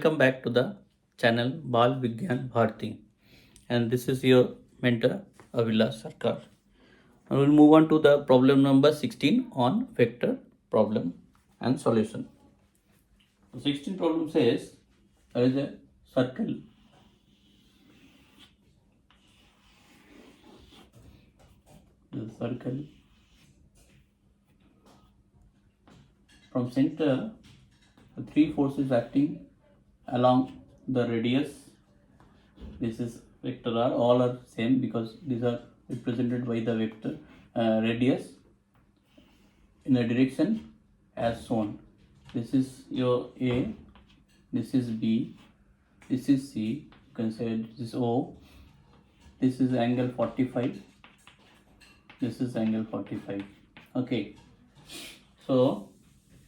Welcome back to the channel Bal Vigyan Bharti, and this is your mentor Avilas Sarkar. Now we'll move on to the problem number 16 on vector problem and solution. The 16 problem says there is a circle. The circle from center, the three forces acting along the radius. This is vector r, all are same because these are represented by the vector radius in a direction as shown. This is your A, this is B, this is C, you can say this is O, this is angle 45, this is angle 45. Okay, so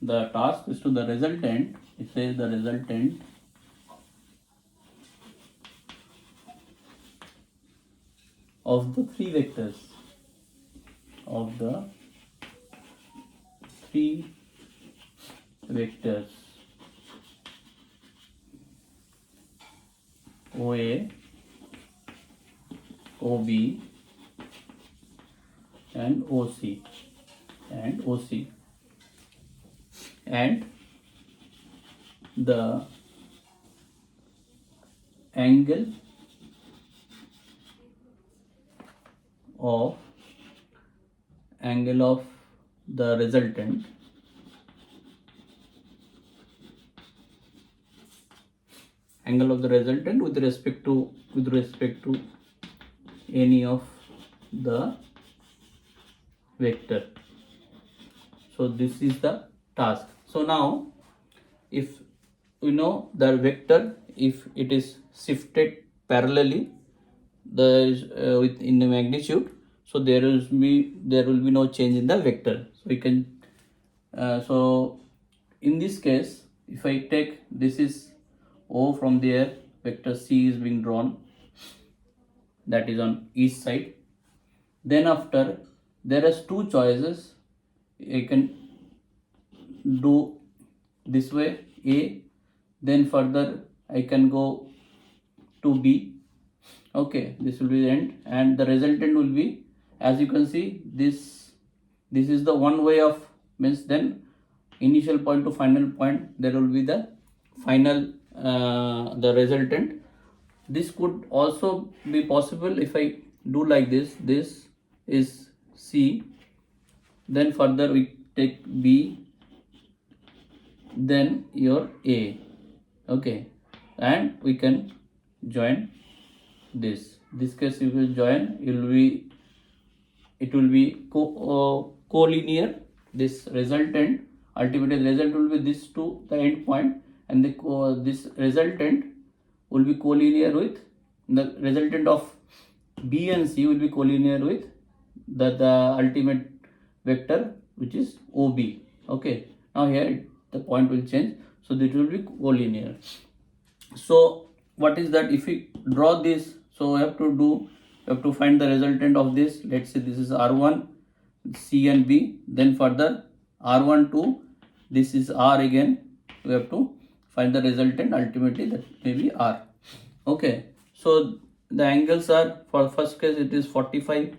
the task is to the resultant. It says the resultant of the three vectors OA, OB and OC and the angle of the resultant with respect to any of the vector. So this is the task. So now if we know the vector, if it is shifted parallelly in the magnitude, so there will be no change in the vector. So we can so in this case, if I take this is O, from there vector C is being drawn, that is on each side. Then after, there is two choices. I can do this way A, then further I can go to B. Okay, this will be the end, and the resultant will be, as you can see, this is the one way of, means then initial point to final point, there will be the final the resultant. This could also be possible if I do like this. This is C, then further we take B, then your A. Okay, and we can join this case. You will join, it will be collinear. This resultant, ultimately the result will be this to the end point, and this resultant will be collinear with the resultant of B and C will be collinear with the ultimate vector, which is OB. Okay, now here the point will change, so it will be collinear. So what is that? If we draw this, so we have to find the resultant of this. Let's say this is R1, C and B, then further R1 to this is R again. We have to find the resultant, ultimately that may be R. Okay, so the angles are, for first case it is 45,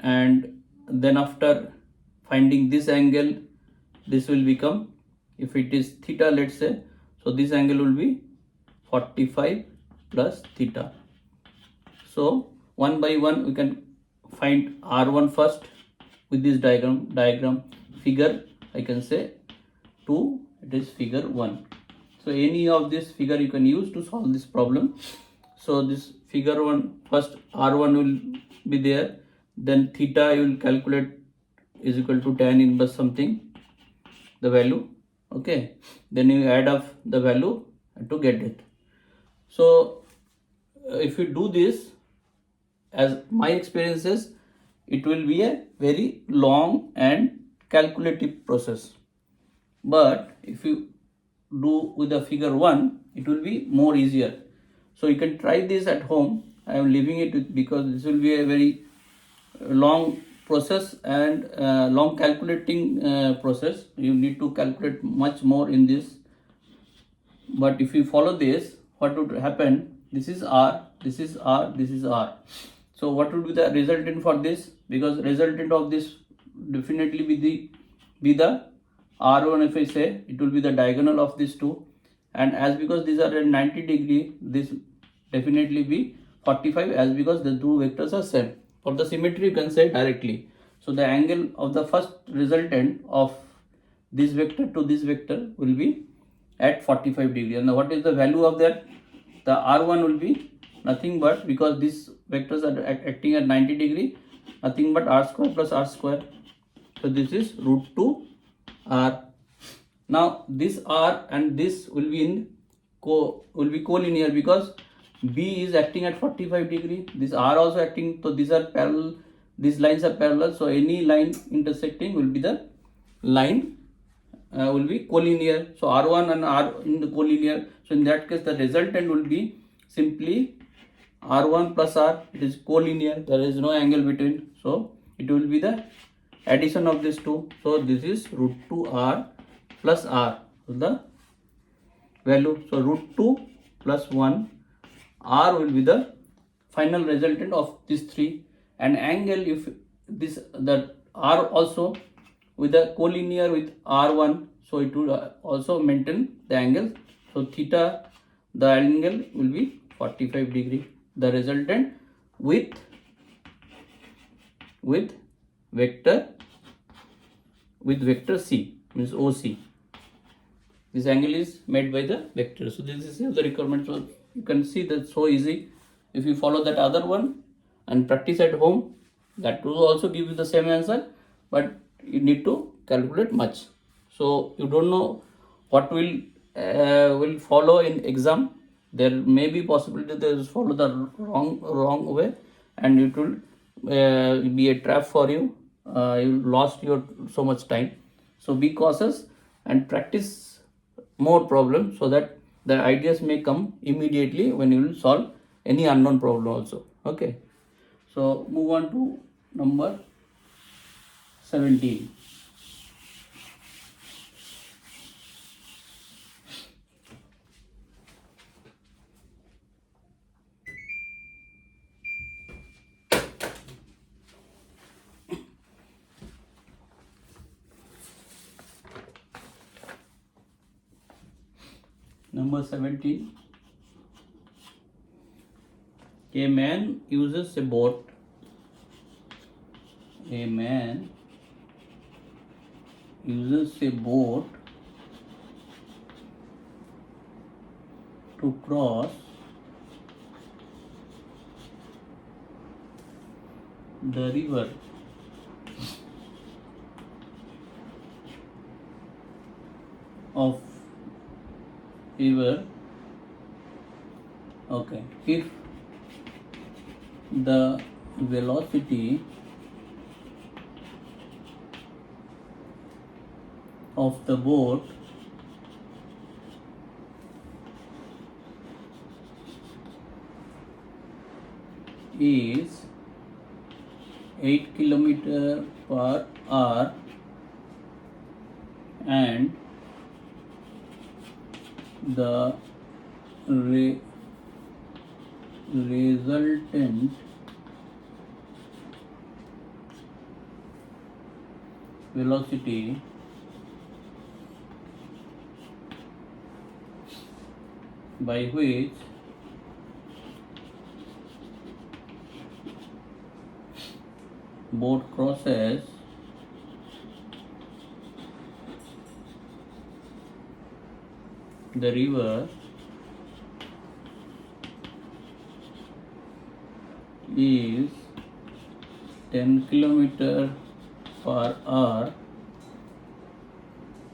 and then after finding this angle, this will become, if it is theta, let's say, so this angle will be 45 plus theta. So one by one we can find R1 first with this diagram figure. I can say 2, it is figure 1. So any of this figure you can use to solve this problem. So this figure 1, first R1 will be there, then theta you will calculate is equal to tan inverse something, the value. Okay, then you add up the value to get it. So if you do this, as my experience is, it will be a very long and calculative process. But if you do with the figure 1, it will be more easier. So you can try this at home. I am leaving it because this will be a very long process and long calculating process. You need to calculate much more in this But if you follow this, what would happen? This is R, this is R, this is R. So what would be the resultant for this? Because resultant of this definitely be the R1. If I say, it will be the diagonal of these two, and as because these are at 90 degree, this definitely be 45, as because the two vectors are same. For the symmetry, you can say directly. So the angle of the first resultant of this vector to this vector will be at 45 degree. And what is the value of that? The R1 will be nothing but, because these vectors are acting at 90 degree, nothing but R square plus R square. So this is root 2 R. Now this R and this will be collinear, because B is acting at 45 degree. This R also acting, so these are parallel. These lines are parallel. So any line intersecting will be the line will be collinear. So R1 and R in the collinear. So in that case, the resultant will be simply R1 plus R. It is collinear. There is no angle between. So it will be the addition of these two. So this is root 2 R plus R. So the value. So root 2 plus 1 R will be the final resultant of these three. And angle, if this the R also with the collinear with R1, so it will also maintain the angle. So theta, the angle will be 45 degree. The resultant with vector C, means OC. This angle is made by the vector. So this is the requirement. So you can see that so easy. If you follow that other one and practice at home, that will also give you the same answer, but you need to calculate much. So you don't know what will follow in exam. There may be possibility they will follow the wrong way, and it will be a trap for you. You lost your so much time. So be cautious and practice more problems, so that the ideas may come immediately when you will solve any unknown problem also. Okay. So move on to number 17. Number 17. A man uses a boat. A man uses a boat to cross the river. Okay, if the velocity of the boat is 8 km per hour and the resultant velocity by which boat crosses the river is 10 km per hour,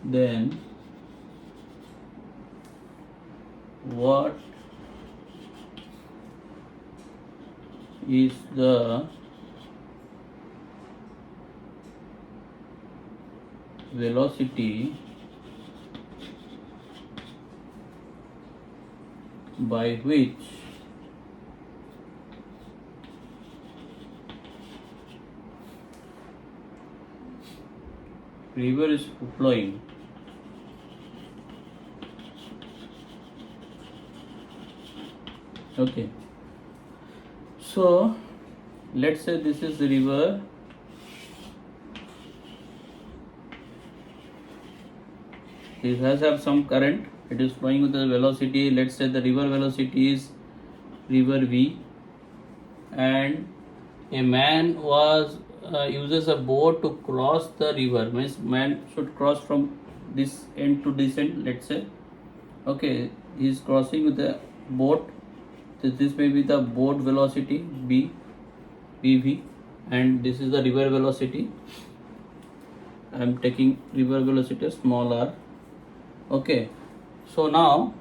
then what is the velocity by which river is flowing? Okay, so let's say this is the river. It has have some current. It is flowing with the velocity. Let's say the river velocity is river V, and a man was uses a boat to cross the river. Means man should cross from this end to this end. Let's say, okay, he is crossing with a boat. So this may be the boat velocity B, BV, and this is the river velocity. I am taking river velocity small r. Okay, so now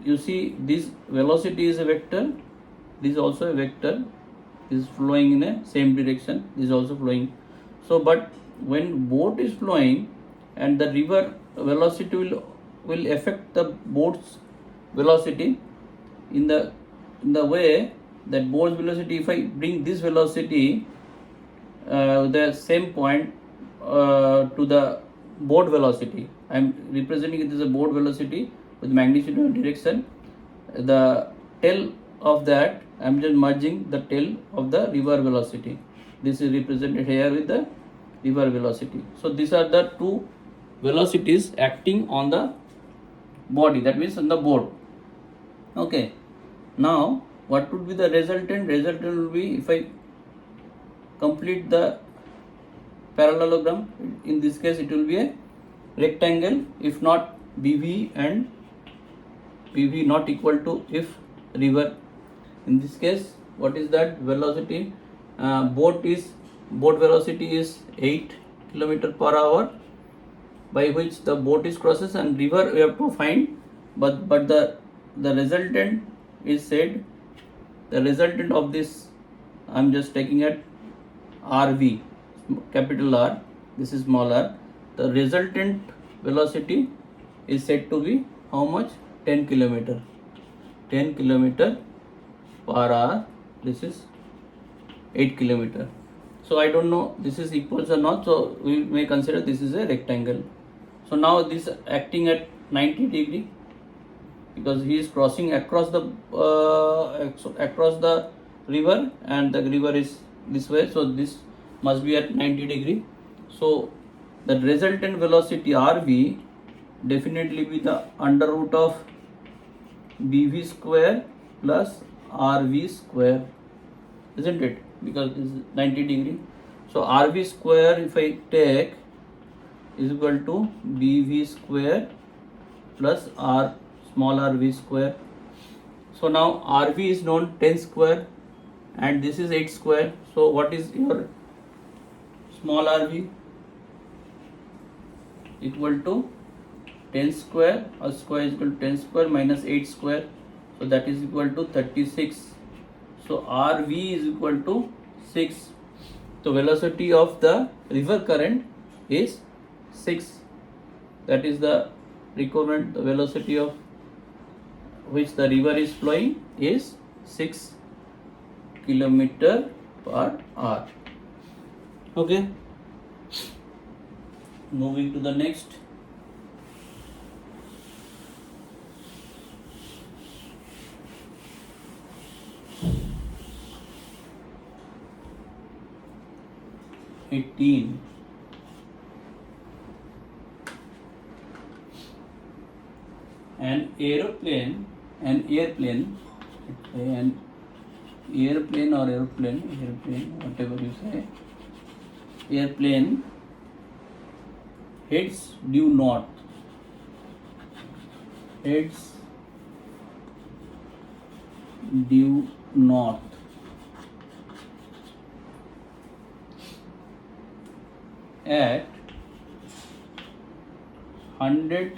you see this velocity is a vector, this is also a vector, this is flowing in a same direction, this is also flowing. So but when boat is flowing and the river velocity will affect the boat's velocity in the way that boat's velocity, if I bring this velocity the same point to the boat velocity, I am representing it as a boat velocity with magnitude and direction. The tail of that, I am just merging the tail of the river velocity. This is represented here with the river velocity. So these are the two velocities acting on the body, that means on the boat. Okay, now what would be the resultant? Resultant will be, if I complete the parallelogram, in this case it will be a rectangle if not BV and PV not equal to if river. In this case, what is that velocity? Boat velocity is 8 km/h, by which the boat is crosses, and river we have to find, but the resultant is said, the resultant of this I am just taking at RV, capital R, this is small r. The resultant velocity is said to be how much? 10 km. 10 km/h. This is 8 km. So I don't know this is equals or not. So we may consider this is a rectangle. So now this acting at 90 degree because he is crossing across the river, and the river is this way. So this must be at 90 degree. So the resultant velocity RV definitely be the under root of BV square plus RV square, isn't it? Because this is 90 degree. So RV square if I take is equal to BV square plus R small rv square. So now RV is known 10 square and this is 8 square. So what is your small rv? Equal to 10 square, or square is equal to 10 square minus 8 square. So that is equal to 36. So RV is equal to 6. The velocity of the river current is 6. That is the requirement. The velocity of which the river is flowing is 6 km/h. Okay. Moving to the next. An airplane or aeroplane, whatever you say, airplane heads due north, at 100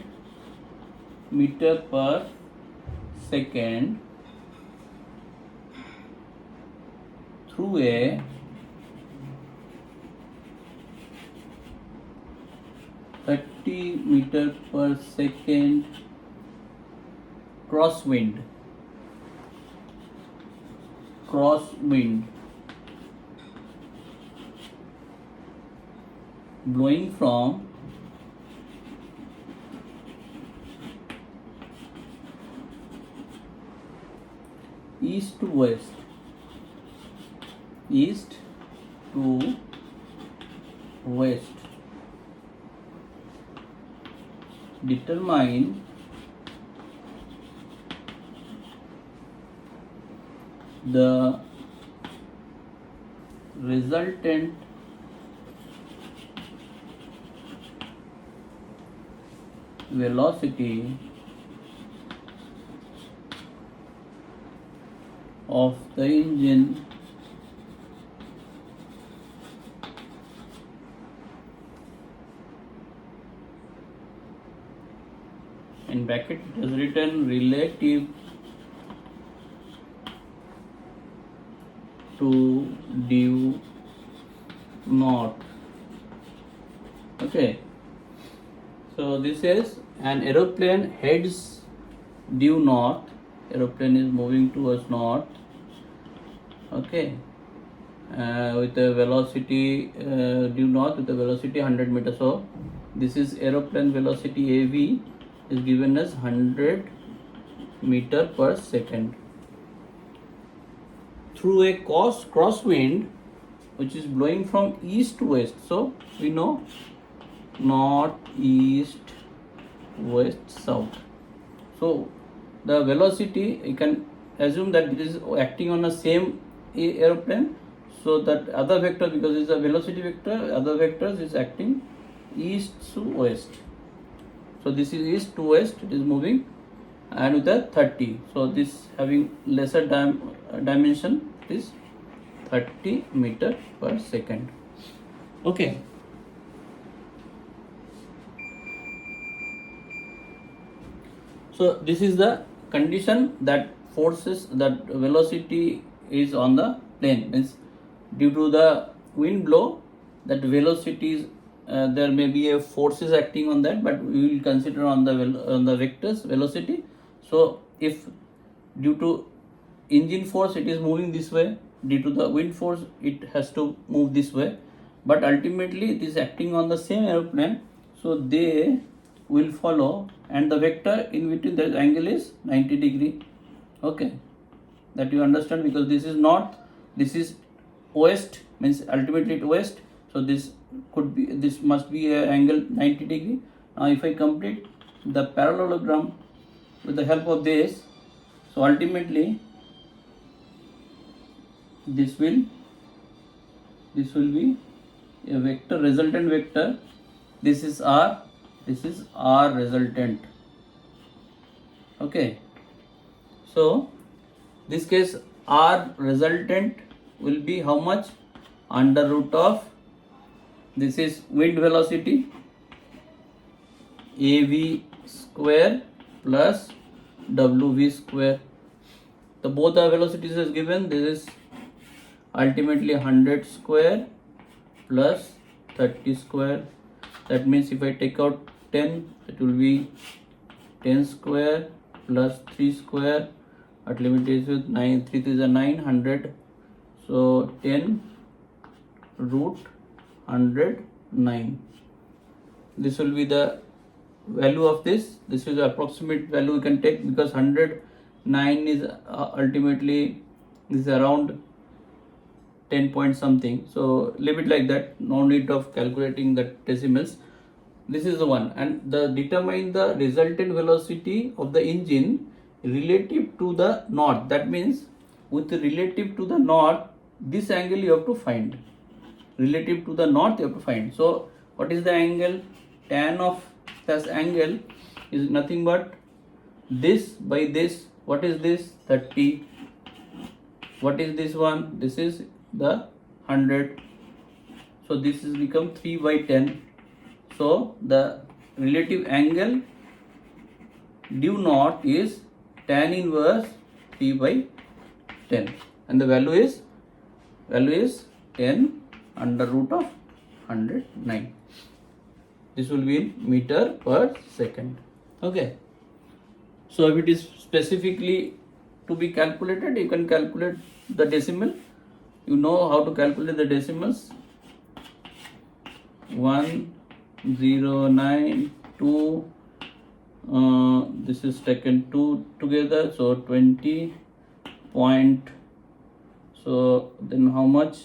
meter per second through a 30 meter per second crosswind blowing from east to west, east to west. Determine the resultant velocity of the engine in bracket it is written relative to due north. Okay, so this is an aeroplane heads due north. Aeroplane is moving towards north. Okay, with a velocity due north with a velocity 100 meters. So this is aeroplane velocity AV is given as 100 meter per second. Through a crosswind which is blowing from east to west. So we know north, east, west, south. So the velocity, you can assume that it is acting on the same aeroplane. So that other vector, because it's a velocity vector, other vectors is acting east to west. So this is east to west, it is moving, and with a 30. So this having lesser dimension is 30 meter per second. Okay. So this is the condition that forces that velocity is on the plane. Means due to the wind blow, that velocity is there may be a forces acting on that, but we will consider on the vectors velocity. So if due to engine force it is moving this way, due to the wind force it has to move this way, but ultimately it is acting on the same aeroplane, so they will follow, and the vector in between that angle is 90 degree. Okay, that you understand, because this is north, this is west, means ultimately it west, so this must be a angle 90 degree. Now if I complete the parallelogram with the help of this, so ultimately this will be a vector, resultant vector. This is R, this is R resultant. Okay, so this case R resultant will be how much? Under root of, this is wind velocity AV square plus WV square. The both the velocities is given. This is ultimately 100 square plus 30 square. That means if I take out 10, it will be 10 square plus 3 square. Ultimately is with 9, 3 is a 900. So 10 root 109. This will be the value of this. This is the approximate value we can take, because 109 is ultimately is around 10 point something. So leave it like that. No need of calculating the decimals. This is the one, and determine the resultant velocity of the engine relative to the north. That means with relative to the north, this angle you have to find. Relative to the north you have to find. So what is the angle? Tan of this angle is nothing but this by this. What is this? 30. What is this one? This is the 100. So this is become 3 by 10. So the relative angle due north is tan inverse 3 by 10, and the value is 10 under root of 109. This will be in meter per second. Okay, so if it is specifically to be calculated, you can calculate the decimal. You know how to calculate the decimals. 1092. This is taken 2 together, so 20 point, so then how much,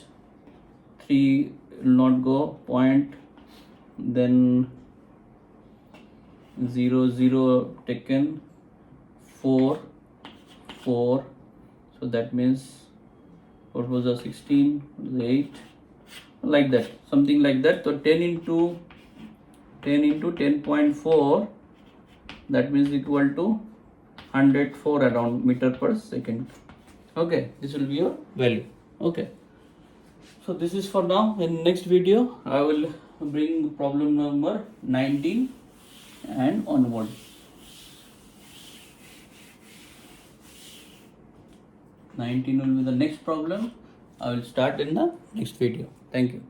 3 will not go, point, then 0 0 taken, 4 4, so that means what was the 16, the 8, like that, something like that. So 10 into 10.4, that means equal to 104 around meter per second. Okay, this will be your value. Okay, so this is for now. In next video I will bring problem number 19 and onward. 19 will be the next problem. I will start in the next video. Thank you.